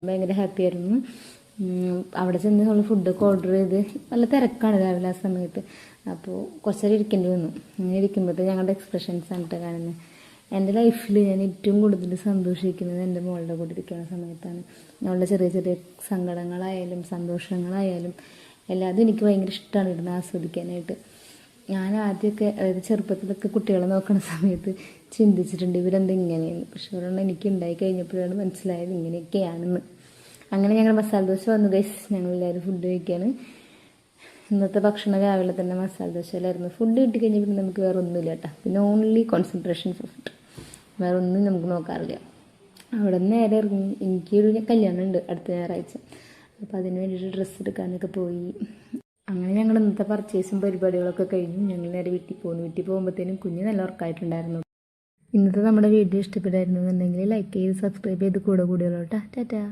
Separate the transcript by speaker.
Speaker 1: ഭയങ്കര ഹാപ്പി ആയിരുന്നു. അവിടെ ചെന്ന് നമ്മൾ ഫുഡൊക്കെ ഓർഡർ ചെയ്ത് നല്ല തിരക്കാണ് രാവിലെ ആ സമയത്ത്. അപ്പോൾ കുറച്ച് നേരം ഇരിക്കേണ്ടി വന്നു. അങ്ങനെ ഇരിക്കുമ്പോഴത്തെ ഞങ്ങളുടെ എക്സ്പ്രഷൻസ് ആണ് കേട്ടോ കാണുന്നത്. എൻ്റെ ലൈഫിൽ ഞാൻ ഏറ്റവും കൂടുതൽ സന്തോഷിക്കുന്നത് എൻ്റെ മോളുടെ കൂടെ ഇരിക്കുന്ന സമയത്താണ്. അവളുടെ ചെറിയ ചെറിയ സങ്കടങ്ങളായാലും സന്തോഷങ്ങളായാലും എല്ലാതും എനിക്ക് ഭയങ്കര ഇഷ്ടമാണ് ഇരുന്ന് ആസ്വദിക്കാനായിട്ട്. ഞാൻ ആദ്യമൊക്കെ അതായത് ചെറുപ്പത്തിലൊക്കെ കുട്ടികളെ നോക്കുന്ന സമയത്ത് ചിന്തിച്ചിട്ടുണ്ട് ഇവരെന്താ ഇങ്ങനെയെന്ന്. പക്ഷെ ഒരെണ്ണം എനിക്ക് ഉണ്ടായി കഴിഞ്ഞപ്പോഴാണ് മനസ്സിലായത് ഇങ്ങനെയൊക്കെയാണെന്ന്. അങ്ങനെ ഞങ്ങൾ മസാല ദോശ വന്നു ഗൈസ്. ഞങ്ങളെല്ലാവരും ഫുഡ് കഴിക്കുകയാണ്. ഇന്നത്തെ ഭക്ഷണം രാവിലെ തന്നെ മസാല ദോശയിലായിരുന്നു. ഫുഡ് കിട്ടിക്കഴിഞ്ഞാൽ പിന്നെ നമുക്ക് വേറെ ഒന്നുമില്ല കേട്ടോ. പിന്നെ ഓൺലി കോൺസെൻട്രേഷൻ ഫുഡ്, വേറെ ഒന്നും നമുക്ക് നോക്കാറില്ല. അവിടെ നിന്ന് നേരെ ഇറങ്ങി. എനിക്കൊരു കല്യാണം ഉണ്ട് അടുത്ത ഞായറാഴ്ച. അപ്പോൾ അതിന് വേണ്ടിയിട്ട് ഡ്രസ്സ് എടുക്കാനൊക്കെ പോയി. അങ്ങനെ ഞങ്ങൾ ഇന്നത്തെ പർച്ചേസും പരിപാടികളൊക്കെ കഴിഞ്ഞു. ഞങ്ങൾ നേരെ വീട്ടിൽ പോകുന്നു. വീട്ടിൽ പോകുമ്പോഴത്തേനും കുഞ്ഞ് നല്ല ഉറക്കമായിട്ടുണ്ടായിരുന്നു. ഇന്നത്തെ നമ്മുടെ വീഡിയോ ഇഷ്ടപ്പെട്ടായിരുന്നു എന്നുണ്ടെങ്കിൽ ലൈക്ക് ചെയ്ത് സബ്സ്ക്രൈബ് ചെയ്ത് കൂടെ കൂടിയോളൂ കേട്ടോ. ടാറ്റാ.